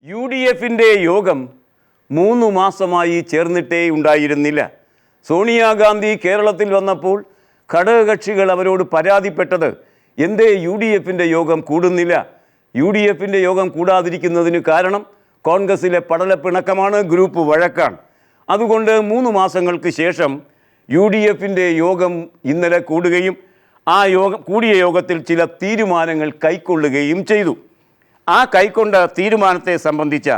UDFിൻ്റെ യോഗം 3 മാസമായി ചേർന്നിട്ടേ ഉണ്ടായിരുന്നില്ല. സോണിയാഗാന്ധി കേരളത്തിൽ വന്നപ്പോൾ ഘടകകക്ഷികൾ അവരോട് പരാതിപ്പെട്ടത് എന്തേ UDFിൻ്റെ യോഗം കൂടുന്നില്ല. UDFിൻ്റെ യോഗം കൂടാതിരിക്കുന്നതിന് കാരണം കോൺഗ്രസിലെ പടലപ്പിണക്കമാണ്, ഗ്രൂപ്പ് വഴക്കാണ്. അതുകൊണ്ട് 3 മാസങ്ങൾക്ക് ശേഷം UDFിൻ്റെ യോഗം ഇന്നലെ കൂടുകയും കൂടിയ യോഗത്തിൽ ചില തീരുമാനങ്ങൾ കൈക്കൊള്ളുകയും ചെയ്തു. ആ കൈക്കൊണ്ട തീരുമാനത്തെ സംബന്ധിച്ച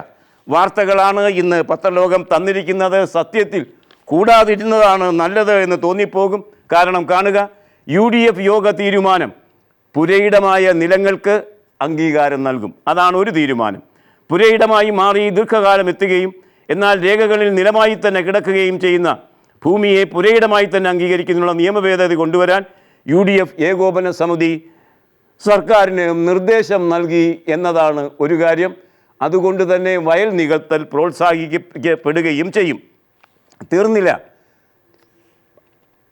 വാർത്തകളാണ് ഇന്ന് പത്രലോകം തന്നിരിക്കുന്നത്. സത്യത്തിൽ കൂടാതിരുന്നതാണ് നല്ലത് എന്ന് തോന്നിപ്പോകും. കാരണം കാണുക, UDF യോഗ തീരുമാനം പുരയിടമായ നിലങ്ങൾക്ക് അംഗീകാരം നൽകും. അതാണ് ഒരു തീരുമാനം. പുരയിടമായി മാറി ദീർഘകാലം എത്തുകയും എന്നാൽ രേഖകളിൽ നിലമായി തന്നെ കിടക്കുകയും ചെയ്യുന്ന ഭൂമിയെ പുരയിടമായി തന്നെ അംഗീകരിക്കുന്നതിനുള്ള നിയമഭേദഗതി കൊണ്ടുവരാൻ UDF ഏകോപന സമിതി സർക്കാരിന് നിർദ്ദേശം നൽകി എന്നതാണ് ഒരു കാര്യം. അതുകൊണ്ട് തന്നെ വയൽ നികത്തൽ പ്രോത്സാഹിപ്പിക്കപ്പെടുകയും ചെയ്യും. തീർന്നില്ല,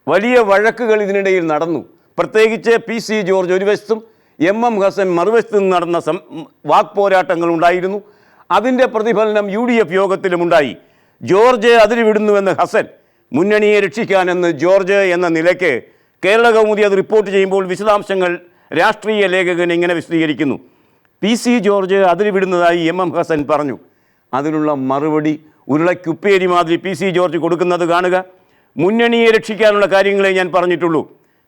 വലിയ വഴക്കുകൾ ഇതിനിടയിൽ നടന്നു. പ്രത്യേകിച്ച് PC ജോർജ് ഒരു വശത്തും MM ഹസൻ മറുവശത്തും നടന്ന വാക്പോരാട്ടങ്ങൾ ഉണ്ടായിരുന്നു. അതിൻ്റെ പ്രതിഫലനം UDF യോഗത്തിലുമുണ്ടായി. ജോർജ് അതിരുവിടുന്നുവെന്ന് ഹസൻ, മുന്നണിയെ രക്ഷിക്കാനെന്ന് ജോർജ് എന്ന നിലയ്ക്ക് കേരള കൗമുദി അത് റിപ്പോർട്ട് ചെയ്യുമ്പോൾ വിശദാംശങ്ങൾ രാഷ്ട്രീയ ലേഖകൻ ഇങ്ങനെ വിശദീകരിക്കുന്നു. PC ജോർജ് അതിരുവിടുന്നതായി MM ഹസൻ പറഞ്ഞു. അതിനുള്ള മറുപടി ഉരുളക്കുപ്പേരി മാതിരി PC ജോർജ് കൊടുക്കുന്നത് കാണുക. മുന്നണിയെ രക്ഷിക്കാനുള്ള കാര്യങ്ങളെ ഞാൻ പറഞ്ഞിട്ടുള്ളൂ.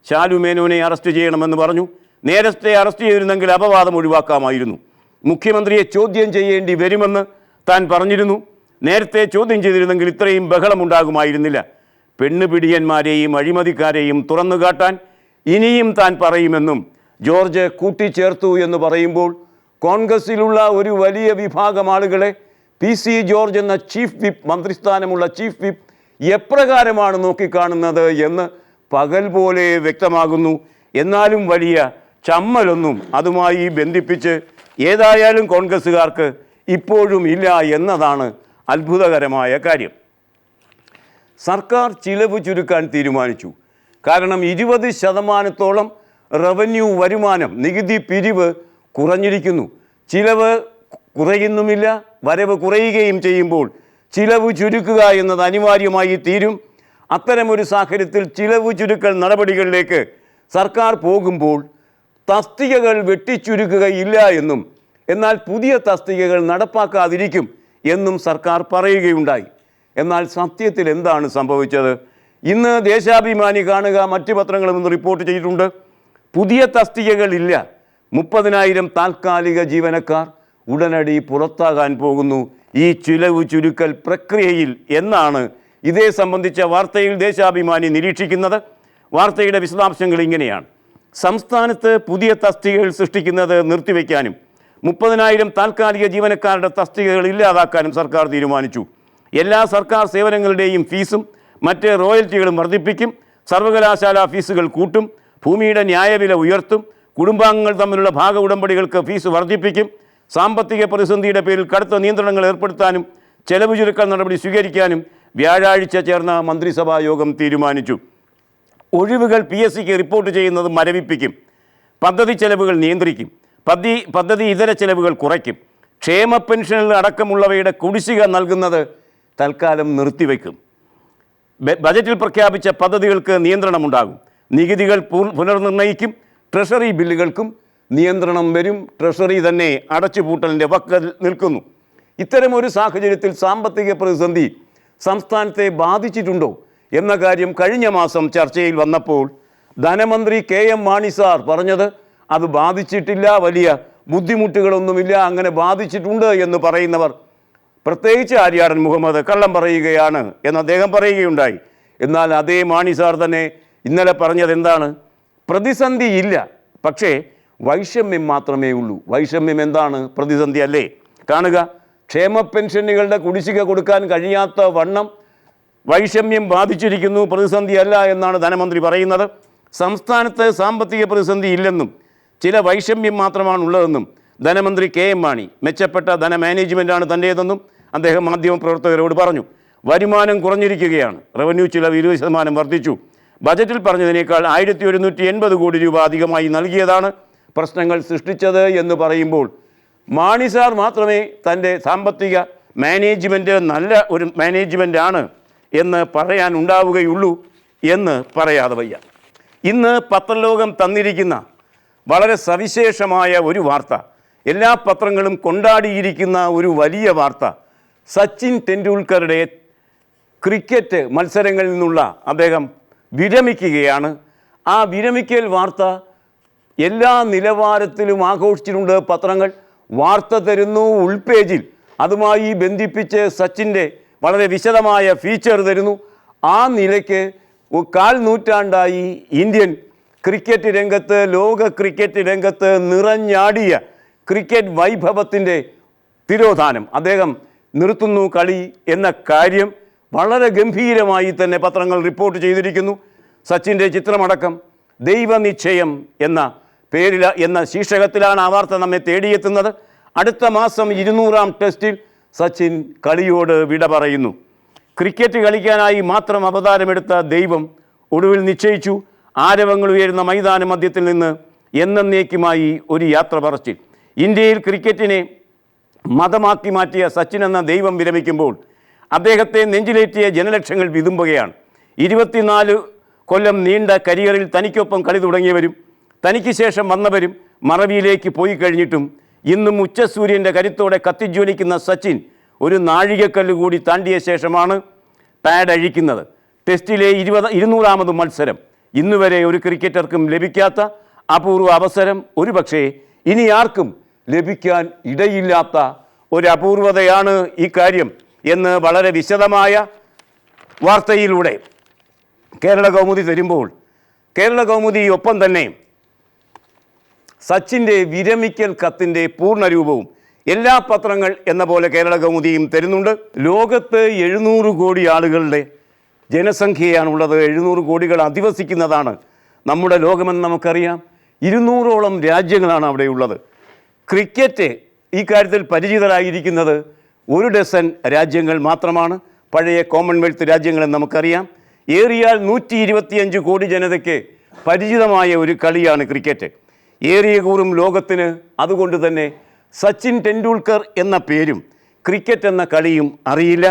ശാലു മേനോനെ അറസ്റ്റ് ചെയ്യണമെന്ന് പറഞ്ഞു. നേരത്തെ അറസ്റ്റ് ചെയ്തിരുന്നെങ്കിൽ അപവാദം ഒഴിവാക്കാമായിരുന്നു. മുഖ്യമന്ത്രിയെ ചോദ്യം ചെയ്യേണ്ടി വരുമെന്ന് താൻ പറഞ്ഞിരുന്നു. നേരത്തെ ചോദ്യം ചെയ്തിരുന്നെങ്കിൽ ഇത്രയും ബഹളമുണ്ടാകുമായിരുന്നില്ല. പെണ്ണുപിടിയന്മാരെയും അഴിമതിക്കാരെയും തുറന്നു കാട്ടാൻ ഇനിയും താൻ പറയുമെന്നും ജോർജ് കൂട്ടിച്ചേർത്തു എന്ന് പറയുമ്പോൾ കോൺഗ്രസിലുള്ള ഒരു വലിയ വിഭാഗം ആളുകളെ PC ജോർജ് എന്ന ചീഫ് വിപ്പ്, മന്ത്രിസ്ഥാനമുള്ള ചീഫ് വിപ്പ് എപ്രകാരമാണ് നോക്കിക്കാണുന്നത് എന്ന് പകൽ പോലെ വ്യക്തമാകുന്നു. എന്നാലും വലിയ ചമ്മലൊന്നും അതുമായി ബന്ധിപ്പിച്ച് ഏതായാലും കോൺഗ്രസ്സുകാർക്ക് ഇപ്പോഴും ഇല്ല എന്നതാണ് അത്ഭുതകരമായ കാര്യം. സർക്കാർ ചിലവ് ചുരുക്കാൻ തീരുമാനിച്ചു. കാരണം 20% റവന്യൂ വരുമാനം, നികുതി പിരിവ് കുറഞ്ഞിരിക്കുന്നു. ചിലവ് കുറയുന്നുമില്ല, വരവ് കുറയുകയും ചെയ്യുമ്പോൾ ചിലവ് ചുരുക്കുക എന്നത് അനിവാര്യമായി തീരും. അത്തരമൊരു സാഹചര്യത്തിൽ ചിലവ് ചുരുക്കൽ നടപടികളിലേക്ക് സർക്കാർ പോകുമ്പോൾ തസ്തികകൾ വെട്ടിച്ചുരുക്കുകയില്ല എന്നും എന്നാൽ പുതിയ തസ്തികകൾ നടപ്പാക്കാതിരിക്കും എന്നും സർക്കാർ പറയുകയുണ്ടായി. എന്നാൽ സത്യത്തിൽ എന്താണ് സംഭവിച്ചത്? ഇന്ന് ദേശാഭിമാനി കാണുക, മറ്റ് പത്രങ്ങളും ഇന്ന് റിപ്പോർട്ട് ചെയ്തിട്ടുണ്ട്. പുതിയ തസ്തികകളില്ല. 30,000 താൽക്കാലിക ജീവനക്കാർ ഉടനടി പുറത്താകാൻ പോകുന്നു ഈ ചിലവ് ചുരുക്കൽ പ്രക്രിയയിൽ എന്നാണ് ഇതേ സംബന്ധിച്ച വാർത്തയിൽ ദേശാഭിമാനി നിരീക്ഷിക്കുന്നത്. വാർത്തയുടെ വിശദാംശങ്ങൾ ഇങ്ങനെയാണ്. സംസ്ഥാനത്ത് പുതിയ തസ്തികകൾ സൃഷ്ടിക്കുന്നത് നിർത്തിവെക്കാനും 30,000 താൽക്കാലിക ജീവനക്കാരുടെ തസ്തികകൾ ഇല്ലാതാക്കാനും സർക്കാർ തീരുമാനിച്ചു. എല്ലാ സർക്കാർ സേവനങ്ങളുടെയും ഫീസും മറ്റ് റോയൽറ്റികളും വർദ്ധിപ്പിക്കും. സർവകലാശാല ഫീസുകൾ കൂട്ടും. ഭൂമിയുടെ ന്യായവില ഉയർത്തും. കുടുംബാംഗങ്ങൾ തമ്മിലുള്ള ഭാഗ ഉടമ്പടികൾക്ക് ഫീസ് വർദ്ധിപ്പിക്കും. സാമ്പത്തിക പ്രതിസന്ധിയുടെ പേരിൽ കടുത്ത നിയന്ത്രണങ്ങൾ ഏർപ്പെടുത്താനും ചെലവ് ചുരുക്കൽ നടപടി സ്വീകരിക്കാനും വ്യാഴാഴ്ച ചേർന്ന മന്ത്രിസഭാ യോഗം തീരുമാനിച്ചു. ഒഴിവുകൾ PSCക്ക് റിപ്പോർട്ട് ചെയ്യുന്നത് മരവിപ്പിക്കും. പദ്ധതി ചെലവുകൾ നിയന്ത്രിക്കും. പദ്ധതി ഇതര ചെലവുകൾ കുറയ്ക്കും. ക്ഷേമ പെൻഷനുകൾ അടക്കമുള്ളവയുടെ കുടിശ്ശിക നൽകുന്നത് തൽക്കാലം നിർത്തിവെക്കും. ബജറ്റിൽ പ്രഖ്യാപിച്ച പദ്ധതികൾക്ക് നിയന്ത്രണമുണ്ടാകും. നികുതികൾ പുനർനിർണ്ണയിക്കും. ട്രഷറി ബില്ലുകൾക്കും നിയന്ത്രണം വരും. ട്രഷറി തന്നെ അടച്ചുപൂട്ടലിൻ്റെ വക്കിൽ നിൽക്കുന്നു. ഇത്തരമൊരു സാഹചര്യത്തിൽ സാമ്പത്തിക പ്രതിസന്ധി സംസ്ഥാനത്തെ ബാധിച്ചിട്ടുണ്ടോ എന്ന കാര്യം കഴിഞ്ഞ മാസം ചർച്ചയിൽ വന്നപ്പോൾ ധനമന്ത്രി KM മാണി സാർ പറഞ്ഞത് അത് ബാധിച്ചിട്ടില്ല, വലിയ ബുദ്ധിമുട്ടുകളൊന്നുമില്ല, അങ്ങനെ ബാധിച്ചിട്ടുണ്ട് എന്ന് പറയുന്നവർ, പ്രത്യേകിച്ച് ആര്യാടൻ മുഹമ്മദ്, കള്ളം പറയുകയാണ് എന്ന് അദ്ദേഹം പറയുകയുണ്ടായി. എന്നാൽ അതേ മാണി സാർ തന്നെ ഇന്നലെ പറഞ്ഞത് എന്താണ്? പ്രതിസന്ധി ഇല്ല, പക്ഷേ വൈഷമ്യം മാത്രമേ ഉള്ളൂ. വൈഷമ്യം എന്താണ്? പ്രതിസന്ധി അല്ലേ? കാണുക, ക്ഷേമ പെൻഷനുകളുടെ കുടിശ്ശിക കൊടുക്കാൻ കഴിയാത്ത വണ്ണം വൈഷമ്യം ബാധിച്ചിരിക്കുന്നു, പ്രതിസന്ധി അല്ല എന്നാണ് ധനമന്ത്രി പറയുന്നത്. സംസ്ഥാനത്ത് സാമ്പത്തിക പ്രതിസന്ധി ഇല്ലെന്നും ചില വൈഷമ്യം മാത്രമാണ് ഉള്ളതെന്നും ധനമന്ത്രി KM മാണി, മെച്ചപ്പെട്ട ധന മാനേജ്മെൻറ്റാണ് തൻ്റേതെന്നും അദ്ദേഹം മാധ്യമപ്രവർത്തകരോട് പറഞ്ഞു. വരുമാനം കുറഞ്ഞിരിക്കുകയാണ്. റവന്യൂ ചിലവ് 20% വർദ്ധിച്ചു. ബജറ്റിൽ പറഞ്ഞതിനേക്കാൾ 1180 കോടി രൂപ അധികമായി നൽകിയതാണ് പ്രശ്നങ്ങൾ സൃഷ്ടിച്ചത് എന്ന് പറയുമ്പോൾ മാണി സാർ മാത്രമേ തൻ്റെ സാമ്പത്തിക മാനേജ്മെൻറ്റ് നല്ല ഒരു മാനേജ്മെൻറ്റാണ് എന്ന് പറയാനുണ്ടാവുകയുള്ളൂ എന്ന് പറയാതെ വയ്യ. ഇന്ന് പത്രലോകം തന്നിരിക്കുന്ന വളരെ സവിശേഷമായ ഒരു വാർത്ത, എല്ലാ പത്രങ്ങളും കൊണ്ടാടിയിരിക്കുന്ന ഒരു വലിയ വാർത്ത, സച്ചിൻ ടെണ്ടുൽക്കറുടെ ക്രിക്കറ്റ് മത്സരങ്ങളിൽ നിന്നുള്ള അദ്ദേഹം വിരമിക്കുകയാണ്. ആ വിരമിക്കൽ വാർത്ത എല്ലാ നിലവാരത്തിലും ആഘോഷിച്ചിട്ടുണ്ട് പത്രങ്ങൾ. വാർത്ത തരുന്നു ഉൾപേജിൽ, അതുമായി ബന്ധിപ്പിച്ച് സച്ചിൻ്റെ വളരെ വിശദമായ ഫീച്ചർ തരുന്നു. ആ നിലയ്ക്ക് 1/4 നൂറ്റാണ്ടായി ഇന്ത്യൻ ക്രിക്കറ്റ് രംഗത്ത്, ലോക ക്രിക്കറ്റ് രംഗത്ത് നിറഞ്ഞാടിയ ക്രിക്കറ്റ് വൈഭവത്തിൻ്റെ തിരോധാനം അദ്ദേഹം നിർത്തുന്നു കളി എന്ന കാര്യം വളരെ ഗംഭീരമായി തന്നെ പത്രങ്ങൾ റിപ്പോർട്ട് ചെയ്തിരിക്കുന്നു. സച്ചിൻ്റെ ചിത്രമടക്കം ദൈവനിശ്ചയം എന്ന ശീർഷകത്തിലാണ് ആ വാർത്ത നമ്മെ തേടിയെത്തുന്നത്. അടുത്ത മാസം 200-ാം ടെസ്റ്റിൽ സച്ചിൻ കളിയോട് വിട പറയുന്നു. ക്രിക്കറ്റ് കളിക്കാനായി മാത്രം അവതാരമെടുത്ത ദൈവം ഒടുവിൽ നിശ്ചയിച്ചു. ആരവങ്ങൾ ഉയരുന്ന മൈതാന മധ്യത്തിൽ നിന്ന് എന്നേക്കുമായി ഒരു യാത്ര പറച്ചിൽ. ഇന്ത്യയിൽ ക്രിക്കറ്റിനെ മതമാക്കി മാറ്റിയ സച്ചിൻ എന്ന ദൈവം വിരമിക്കുമ്പോൾ അദ്ദേഹത്തെ നെഞ്ചിലേറ്റിയ ജനലക്ഷങ്ങൾ വിതുമ്പുകയാണ്. 24 കൊല്ലം നീണ്ട കരിയറിൽ തനിക്കൊപ്പം കളി തുടങ്ങിയവരും തനിക്ക് ശേഷം വന്നവരും മറവിയിലേക്ക് പോയി കഴിഞ്ഞിട്ടും ഇന്നും ഉച്ചസൂര്യൻ്റെ കരുത്തോടെ കത്തിജ്വലിക്കുന്ന സച്ചിൻ ഒരു നാഴികക്കല്ല് കൂടി താണ്ടിയ ശേഷമാണ് പാഡ് അഴിക്കുന്നത്. ടെസ്റ്റിലെ 200-ാമത് മത്സരം. ഇന്നുവരെ ഒരു ക്രിക്കറ്റർക്കും ലഭിക്കാത്ത അപൂർവ അവസരം, ഒരുപക്ഷേ ഇനി ആർക്കും ലഭിക്കാൻ ഇടയില്ലാത്ത ഒരു അപൂർവതയാണ് ഈ കാര്യം എന്ന് വളരെ വിശദമായ വാർത്തയിലൂടെ കേരള കൗമുദി തരുമ്പോൾ, കേരള കൗമുദി ഒപ്പം തന്നെ സച്ചിൻ്റെ വിരമിക്കൽ കത്തിൻ്റെ പൂർണ്ണരൂപവും എല്ലാ പത്രങ്ങൾ എന്ന പോലെ കേരള കൗമുദിയും തരുന്നുണ്ട്. ലോകത്ത് 700 കോടി ആളുകളുടെ ജനസംഖ്യയാണുള്ളത്. 700 കോടികൾ അധിവസിക്കുന്നതാണ് നമ്മുടെ ലോകമെന്ന് നമുക്കറിയാം. 200ഓളം രാജ്യങ്ങളാണ് അവിടെയുള്ളത്. ക്രിക്കറ്റ് ഈ കാര്യത്തിൽ പരിചിതരായിരിക്കുന്നത് 1 ഡസൻ രാജ്യങ്ങൾ മാത്രമാണ്. പഴയ കോമൺവെൽത്ത് രാജ്യങ്ങളെന്ന് നമുക്കറിയാം. ഏറിയാൽ 125 കോടി ജനതയ്ക്ക് പരിചിതമായ ഒരു കളിയാണ് ക്രിക്കറ്റ്. ഏറിയ കൂറും ലോകത്തിന് അതുകൊണ്ട് തന്നെ സച്ചിൻ ടെണ്ടുൽക്കർ എന്ന പേരും ക്രിക്കറ്റ് എന്ന കളിയും അറിയില്ല.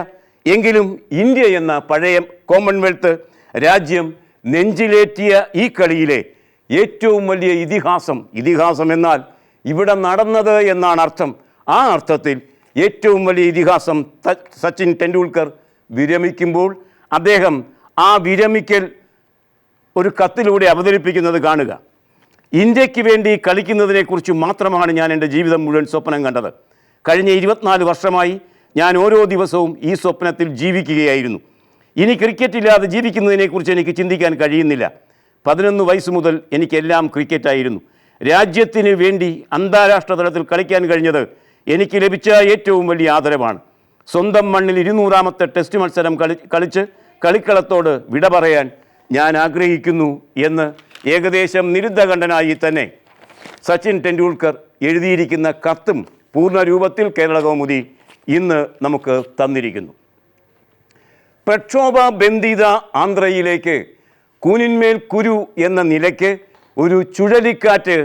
എങ്കിലും ഇന്ത്യ എന്ന പഴയ കോമൺവെൽത്ത് രാജ്യം നെഞ്ചിലേറ്റിയ ഈ കളിയിലെ ഏറ്റവും വലിയ ഇതിഹാസം എന്നാൽ ഇവിടെ നടന്നത് എന്നാണ് അർത്ഥം. ആ അർത്ഥത്തിൽ ഏറ്റവും വലിയ ഇതിഹാസം സച്ചിൻ ടെണ്ടുൽക്കർ വിരമിക്കുമ്പോൾ അദ്ദേഹം ആ വിരമിക്കൽ ഒരു കത്തിലൂടെ അവതരിപ്പിക്കുന്നത് കാണുക. ഇന്ത്യക്ക് വേണ്ടി കളിക്കുന്നതിനെക്കുറിച്ച് മാത്രമാണ് ഞാൻ എൻ്റെ ജീവിതം മുഴുവൻ സ്വപ്നം കണ്ടത്. കഴിഞ്ഞ 24 വർഷമായി ഞാൻ ഓരോ ദിവസവും ഈ സ്വപ്നത്തിൽ ജീവിക്കുകയായിരുന്നു. ഇനി ക്രിക്കറ്റില്ലാതെ ജീവിക്കുന്നതിനെക്കുറിച്ച് എനിക്ക് ചിന്തിക്കാൻ കഴിയുന്നില്ല. 11 വയസ്സ് മുതൽ എനിക്കെല്ലാം ക്രിക്കറ്റായിരുന്നു. രാജ്യത്തിന് വേണ്ടി അന്താരാഷ്ട്ര തലത്തിൽ കളിക്കാൻ കഴിഞ്ഞത് എനിക്ക് ലഭിച്ച ഏറ്റവും വലിയ ആദരവാണ്. സ്വന്തം മണ്ണിൽ 200-ാമത്തെ ടെസ്റ്റ് മത്സരം കളിച്ച് കളിക്കളത്തോട് വിട പറയാൻ ഞാൻ ആഗ്രഹിക്കുന്നു എന്ന് ഏകദേശം നിരുദ്ധകണ്ഠനായി തന്നെ സച്ചിൻ ടെണ്ടുൽക്കർ എഴുതിയിരിക്കുന്ന കത്തും പൂർണ്ണരൂപത്തിൽ കേരള കൗമുദി ഇന്ന് നമുക്ക് തന്നിരിക്കുന്നു. പ്രക്ഷോഭബന്ധിത ആന്ധ്രയിലേക്ക് കൂനിന്മേൽ കുരു എന്ന നിലയ്ക്ക് ഒരു ചുഴലിക്കാറ്റ്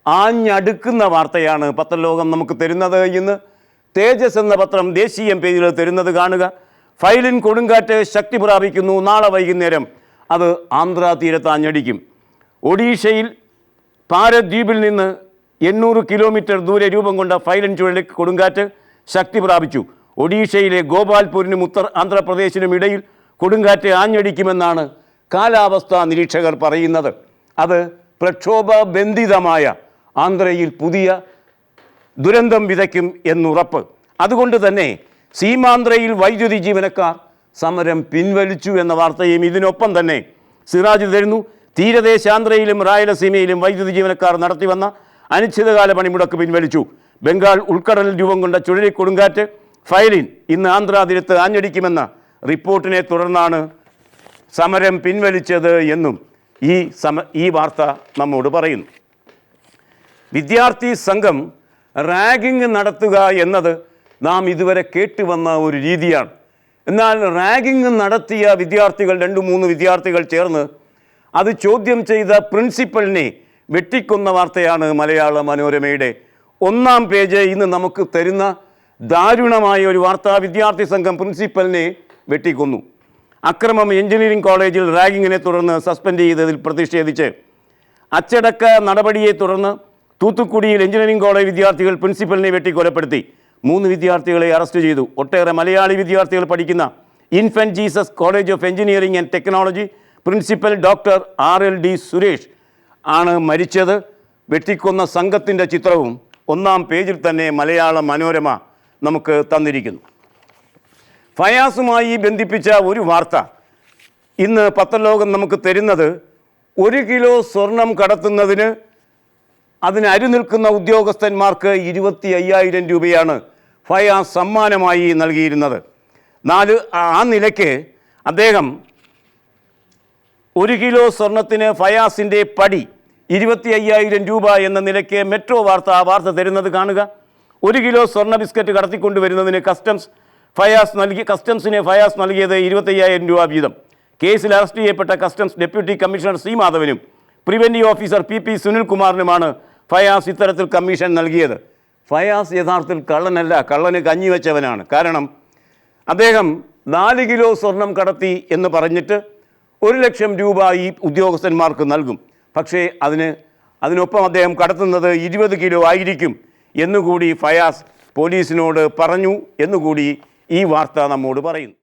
ആഞ്ഞടുക്കുന്ന വാർത്തയാണ് പത്രലോകം നമുക്ക് തരുന്നത്. ഇന്ന് തേജസ് എന്ന പത്രം ദേശീയ പേജിൽ തരുന്നത് കാണുക. ഫൈലിൻ കൊടുങ്കാറ്റ് ശക്തി പ്രാപിക്കുന്നു. നാളെ വൈകുന്നേരം അത് ആന്ധ്ര തീരത്ത് ആഞ്ഞടിക്കും. ഒഡീഷയിൽ പാരദ്വീപിൽ നിന്ന് 800 കിലോമീറ്റർ ദൂരെ രൂപം കൊണ്ട ഫൈലിൻ ചുഴലി കൊടുങ്കാറ്റ് ശക്തി പ്രാപിച്ചു. ഒഡീഷയിലെ ഗോപാൽപൂരിനും ഉത്തർ ആന്ധ്രാപ്രദേശിനും ഇടയിൽ കൊടുങ്കാറ്റ് ആഞ്ഞടിക്കുമെന്നാണ് കാലാവസ്ഥാ നിരീക്ഷകർ പറയുന്നത്. അത് പ്രക്ഷോഭബന്ധിതമായ ആന്ധ്രയിൽ പുതിയ ദുരന്തം വിതയ്ക്കും എന്നുറപ്പ്. അതുകൊണ്ട് തന്നെ സീമാന്ധ്രയിൽ വൈദ്യുതി ജീവനക്കാർ സമരം പിൻവലിച്ചു എന്ന വാർത്തയും ഇതിനൊപ്പം തന്നെ സിറാജ് തരുന്നു. തീരദേശാന്ധ്രയിലും റായലസീമയിലും വൈദ്യുതി ജീവനക്കാർ നടത്തിവന്ന അനിശ്ചിതകാല പണിമുടക്ക് പിൻവലിച്ചു. ബംഗാൾ ഉൾക്കടലിൽ രൂപം കൊണ്ട ചുഴലിക്കൊടുങ്കാറ്റ് ഫൈലിൻ ഇന്ന് ആന്ധ്രാ തീരത്ത് ആഞ്ഞടിക്കുമെന്ന റിപ്പോർട്ടിനെ തുടർന്നാണ് സമരം പിൻവലിച്ചത് എന്നും ഈ വാർത്ത നമ്മോട് പറയുന്നു. വിദ്യാർത്ഥി സംഘം റാഗിംഗ് നടത്തുക എന്നത് നാം ഇതുവരെ കേട്ടുവന്ന ഒരു രീതിയാണ്. എന്നാൽ റാഗിംഗ് നടത്തിയ വിദ്യാർത്ഥികൾ 2-3 വിദ്യാർത്ഥികൾ ചേർന്ന് അത് ചോദ്യം ചെയ്ത പ്രിൻസിപ്പലിനെ വെട്ടിക്കൊന്ന വാർത്തയാണ് മലയാള മനോരമയുടെ ഒന്നാം പേജ് ഇന്ന് നമുക്ക് തരുന്ന ദാരുണമായ ഒരു വാർത്ത. വിദ്യാർത്ഥി സംഘം പ്രിൻസിപ്പലിനെ വെട്ടിക്കൊന്നു. അക്രമം എഞ്ചിനീയറിംഗ് കോളേജിൽ റാഗിങ്ങിനെ തുടർന്ന് സസ്പെൻഡ് ചെയ്തതിൽ പ്രതിഷേധിച്ച് അച്ചടക്ക നടപടിയെ തുടർന്ന് തൂത്തുക്കുടിയിൽ എഞ്ചിനീയറിംഗ് കോളേജ് വിദ്യാർത്ഥികൾ പ്രിൻസിപ്പലിനെ വെട്ടിക്കൊലപ്പെടുത്തി. 3 വിദ്യാർത്ഥികളെ അറസ്റ്റ് ചെയ്തു. ഒട്ടേറെ മലയാളി വിദ്യാർത്ഥികൾ പഠിക്കുന്ന infant Jesus college of engineering and technology principal doctor RLD Suresh ആണ് മരിച്ചത്. വെട്ടിക്കൊന്ന സംഘത്തിൻ്റെ ചിത്രവും ഒന്നാം പേജിൽ തന്നെ മലയാള മനോരമ നമുക്ക് തന്നിരിക്കുന്നു. ഫയാസുമായി ബന്ധിപ്പിച്ച ഒരു വാർത്ത ഇന്ന് പത്രലോകം നമുക്ക് തരുന്നത് 1 കിലോ സ്വർണം കടത്തുന്നതിന് അതിന് അരുനിൽക്കുന്ന ഉദ്യോഗസ്ഥന്മാർക്ക് 25,000 രൂപയാണ് ഫയാസ് സമ്മാനമായി നൽകിയിരുന്നത്. ആ നിലയ്ക്ക് അദ്ദേഹം 1 കിലോ സ്വർണത്തിന് ഫയാസിൻ്റെ പടി 25,000 രൂപ എന്ന നിലയ്ക്ക് മെട്രോ വാർത്ത തരുന്നത് കാണുക. 1 കിലോ സ്വർണ്ണ ബിസ്ക്കറ്റ് കടത്തിക്കൊണ്ടുവരുന്നതിന് കസ്റ്റംസിന് ഫയാസ് നൽകിയത് 25,000 രൂപ വീതം. കേസിൽ അറസ്റ്റ് ചെയ്യപ്പെട്ട കസ്റ്റംസ് ഡെപ്യൂട്ടി കമ്മീഷണർ സി മാധവനും പ്രിവൻറ്റീവ് ഓഫീസർ PP സുനിൽകുമാറിനുമാണ് ഫയാസ് ഇത്തരത്തിൽ കമ്മീഷൻ നൽകിയത്. ഫയാസ് യഥാർത്ഥത്തിൽ കള്ളനല്ല, കള്ളന് കഞ്ഞി വെച്ചവനാണ്. കാരണം അദ്ദേഹം 4 കിലോ സ്വർണം കടത്തി എന്ന് പറഞ്ഞിട്ട് 1 ലക്ഷം രൂപ ഈ ഉദ്യോഗസ്ഥന്മാർക്ക് നൽകും. പക്ഷേ അതിനൊപ്പം അദ്ദേഹം കടത്തുന്നത് 20 കിലോ ആയിരിക്കും എന്നുകൂടി ഫയാസ് പോലീസിനോട് പറഞ്ഞു എന്നുകൂടി ഈ വാർത്ത നമ്മോട് പറയുന്നു.